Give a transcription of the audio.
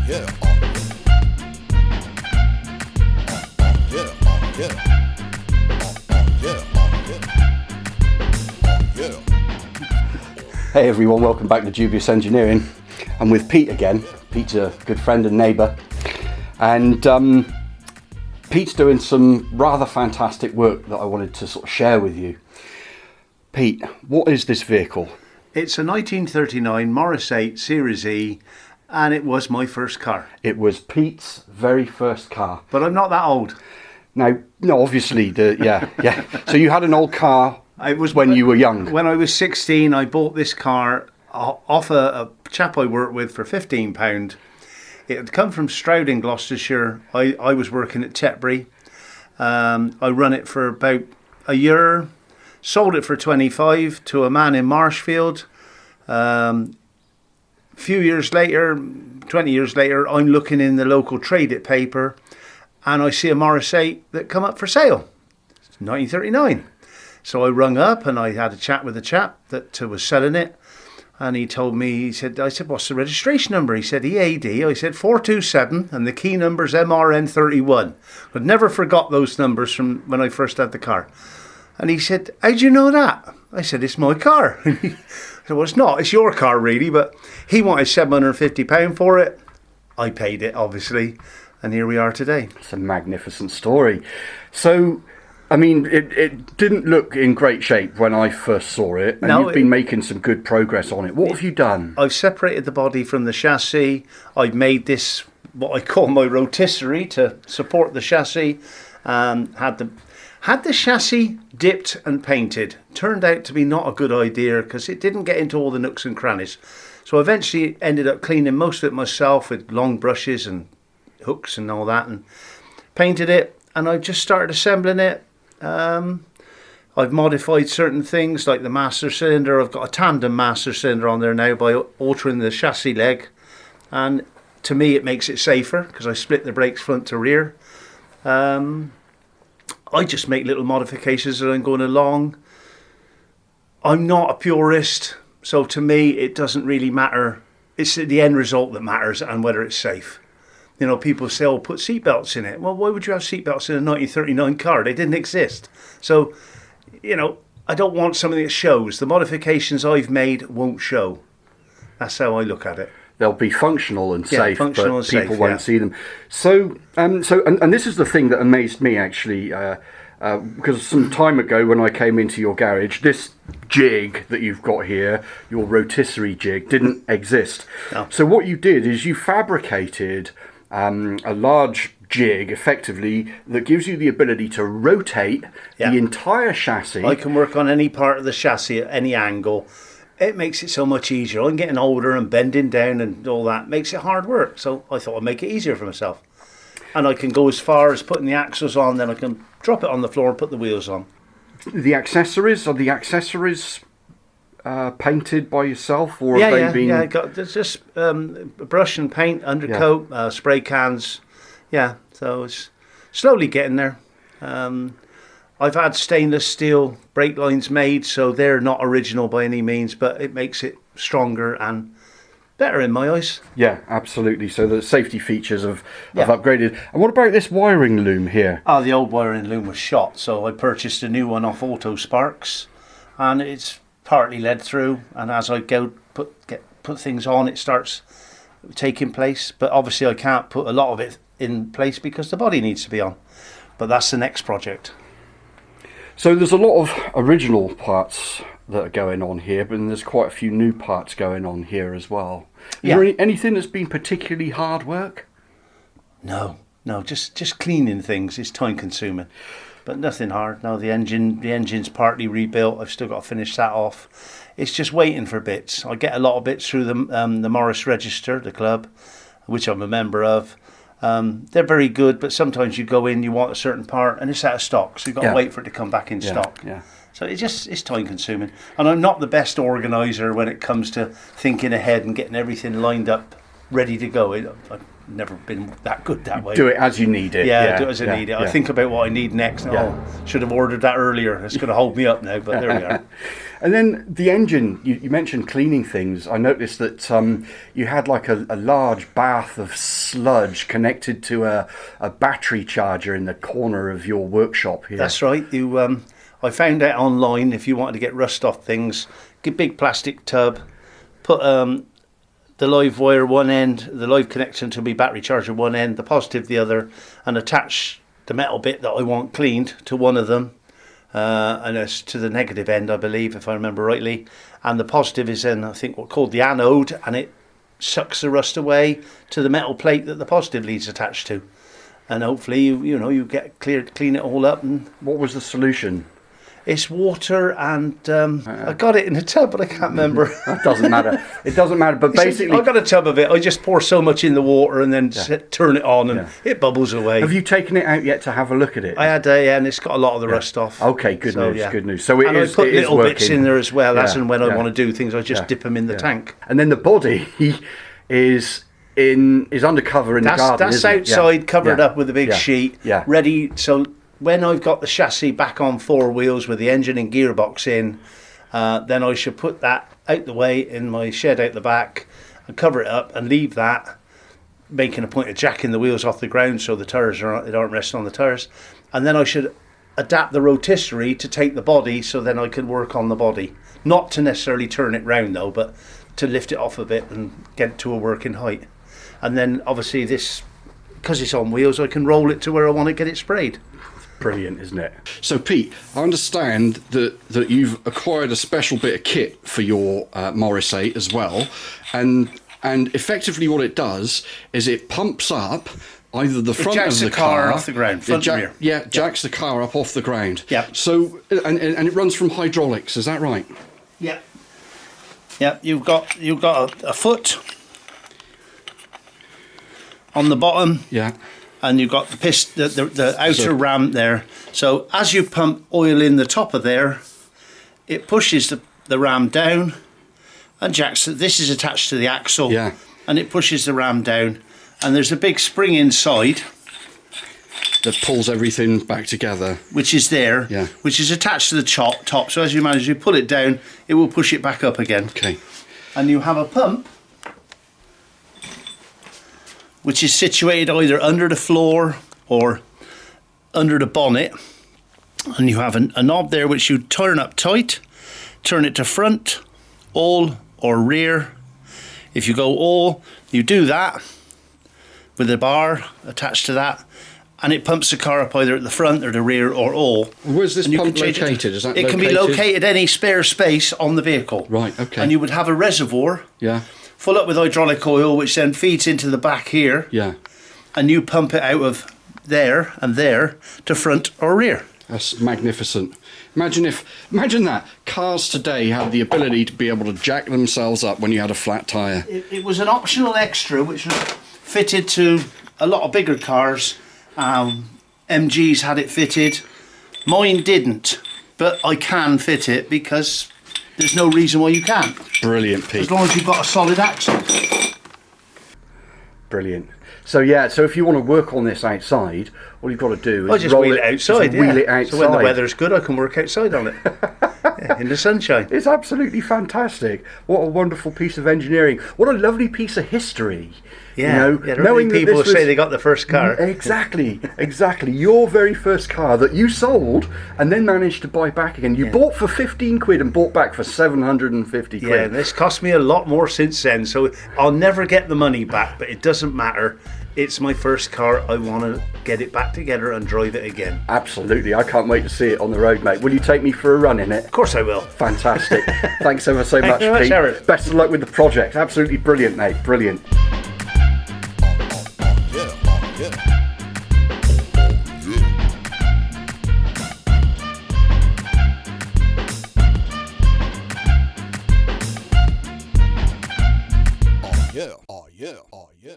yeah, yeah, yeah. Hey everyone, welcome back to Dubious Engineering. I'm with Pete again. Pete's a good friend and neighbour, and Pete's doing some rather fantastic work that I wanted to sort of share with you. Pete, what is this vehicle? It's a 1939 Morris 8 Series E, and it was my first car. It was Pete's very first car. But I'm not that old. Now, no, obviously, yeah. So you had an old car It was when you were young. When I was 16, I bought this car off a chap I worked with for £15. It had come from Stroud in Gloucestershire. I was working at Tetbury. I run it for about a year. Sold it for 25 to a man in Marshfield. Few years later, 20 years later, I'm looking in the local trade it paper, and I see a Morris 8 that come up for sale. It's 1939. So I rung up and I had a chat with the chap that was selling it, and he told me, I said, what's the registration number? He said, EAD. I said, 427, and the key number's MRN31. I'd never forgot those numbers from when I first had the car. And he said, how'd you know that? I said, it's my car. I said, well, it's not. It's your car, really. But he wanted £750 for it. I paid it, obviously. And here we are today. It's a magnificent story. So, I mean, it didn't look in great shape when I first saw it. And you've been making some good progress on it. What have you done? I've separated the body from the chassis. I've made this, what I call my rotisserie, to support the chassis. Had the chassis dipped and painted. Turned out to be not a good idea because it didn't get into all the nooks and crannies. So I eventually ended up cleaning most of it myself with long brushes and hooks and all that, and painted it, and I just started assembling it. I've modified certain things like the master cylinder. I've got a tandem master cylinder on there now by altering the chassis leg, and to me it makes it safer because I split the brakes front to rear. I just make little modifications as I'm going along. I'm not a purist, so to me it doesn't really matter. It's the end result that matters and whether it's safe. You know, people say, oh, put seatbelts in it. Well, why would you have seatbelts in a 1939 car? They didn't exist. So, you know, I don't want something that shows. The modifications I've made won't show. That's how I look at it. They'll be functional and safe, functional but and people safe, won't see them. So, and this is the thing that amazed me actually, because some time ago when I came into your garage, this jig that you've got here, your rotisserie jig, didn't exist. No. So what you did is you fabricated a large jig, effectively, that gives you the ability to rotate the entire chassis. I can work on any part of the chassis at any angle. It makes it so much easier. I'm getting older and bending down and all that makes it hard work. So I thought I'd make it easier for myself. And I can go as far as putting the axles on, then I can drop it on the floor and put the wheels on. The accessories, are the accessories painted by yourself, or have they been? Yeah, there's just brush and paint, undercoat, spray cans. Yeah, so it's slowly getting there. I've had stainless steel brake lines made, so they're not original by any means, but it makes it stronger and better in my eyes. Yeah, absolutely. So the safety features have upgraded. And what about this wiring loom here? Oh, the old wiring loom was shot, so I purchased a new one off Auto Sparks, and it's partly led through. And as I go put things on, it starts taking place. But obviously, I can't put a lot of it in place because the body needs to be on. But that's the next project. So there's a lot of original parts that are going on here, but there's quite a few new parts going on here as well. Is there anything that's been particularly hard work? No, just cleaning things is time consuming, but nothing hard. No, the engine's partly rebuilt. I've still got to finish that off. It's just waiting for bits. I get a lot of bits through the Morris Register, the club, which I'm a member of. They're very good, but sometimes you go in, you want a certain part, and it's out of stock, so you've got to wait for it to come back in stock. Yeah. So it's time consuming. And I'm not the best organiser when it comes to thinking ahead and getting everything lined up, ready to go. I've never been that good that way. Do it as you need it. Yeah, do it as I need it. I think about what I need next. Oh, should have ordered that earlier. It's going to hold me up now, but there we are. And then the engine, you mentioned cleaning things. I noticed that you had like a large bath of sludge connected to a battery charger in the corner of your workshop here. That's right. I found out online, if you wanted to get rust off things, get a big plastic tub, put the live wire one end, the live connection to my battery charger one end, the positive the other, and attach the metal bit that I want cleaned to one of them. And it's to the negative end, I believe, if I remember rightly. And the positive is in, I think, what's called the anode, and it sucks the rust away to the metal plate that the positive lead's attached to. And hopefully, you get clean it all up. And what was the solution? It's water, and I got it in a tub, but I can't remember. That doesn't matter. It doesn't matter. But basically, I got a tub of it. I just pour so much in the water and then turn it on, and it bubbles away. Have you taken it out yet to have a look at it? I had, and it's got a lot of the rust off. Okay, good news. Yeah. Good news. So it and is. I put it is little working. bits in there as well. As and when I want to do things, I just dip them in the tank. And then the body is undercover in the garden. That's outside, covered up with a big sheet, ready. So when I've got the chassis back on 4 wheels with the engine and gearbox in, then I should put that out the way in my shed out the back and cover it up and leave that, making a point of jacking the wheels off the ground so the tyres aren't resting on the tyres. And then I should adapt the rotisserie to take the body, so then I can work on the body. Not to necessarily turn it round though, but to lift it off a bit and get it to a working height. And then obviously this, because it's on wheels, I can roll it to where I want to get it sprayed. Brilliant, isn't it? So Pete, I understand that you've acquired a special bit of kit for your Morris 8 as well, and effectively what it does is it pumps up either the front of the car off the ground, front and rear. Yeah, jacks the car up off the ground. Yeah. So and it runs from hydraulics. Is that right? Yeah. Yeah. You've got a foot on the bottom. Yeah. And you've got the outer ram there. So as you pump oil in the top of there, it pushes the ram down and jacks. This is attached to the axle, and it pushes the ram down. And there's a big spring inside that pulls everything back together, which is there, which is attached to the top. So as you pull it down, it will push it back up again. Okay. And you have a pump which is situated either under the floor or under the bonnet, and you have a knob there which you turn up tight, turn it to front, all or rear. If you go all, you do that with a bar attached to that, and it pumps the car up either at the front or the rear or all. Where's this pump located? Is that it can be located any spare space on the vehicle. Right, okay. And you would have a reservoir full up with hydraulic oil, which then feeds into the back here. Yeah. And you pump it out of there and there to front or rear. That's magnificent. Imagine that cars today had the ability to be able to jack themselves up when you had a flat tyre. It was an optional extra which was fitted to a lot of bigger cars. MGs had it fitted. Mine didn't, but I can fit it because there's no reason why you can't. Brilliant, Pete. As long as you've got a solid axle. Brilliant. So if you want to work on this outside, all you've got to do is just wheel it outside. Wheel it outside. So when the weather's good, I can work outside on it. In the sunshine. It's absolutely fantastic. What a wonderful piece of engineering. What a lovely piece of history. Yeah, knowing people who say they got the first car. Exactly. Your very first car that you sold and then managed to buy back again. You bought for 15 quid and bought back for 750 quid. Yeah, and this cost me a lot more since then, so I'll never get the money back, but it doesn't matter. It's my first car. I want to get it back together and drive it again. Absolutely. I can't wait to see it on the road, mate. Will you take me for a run in it? Of course I will. Fantastic. Thanks ever so much, Pete. Aaron. Best of luck with the project. Absolutely brilliant, mate. Brilliant. Yeah. Oh yeah. Oh yeah.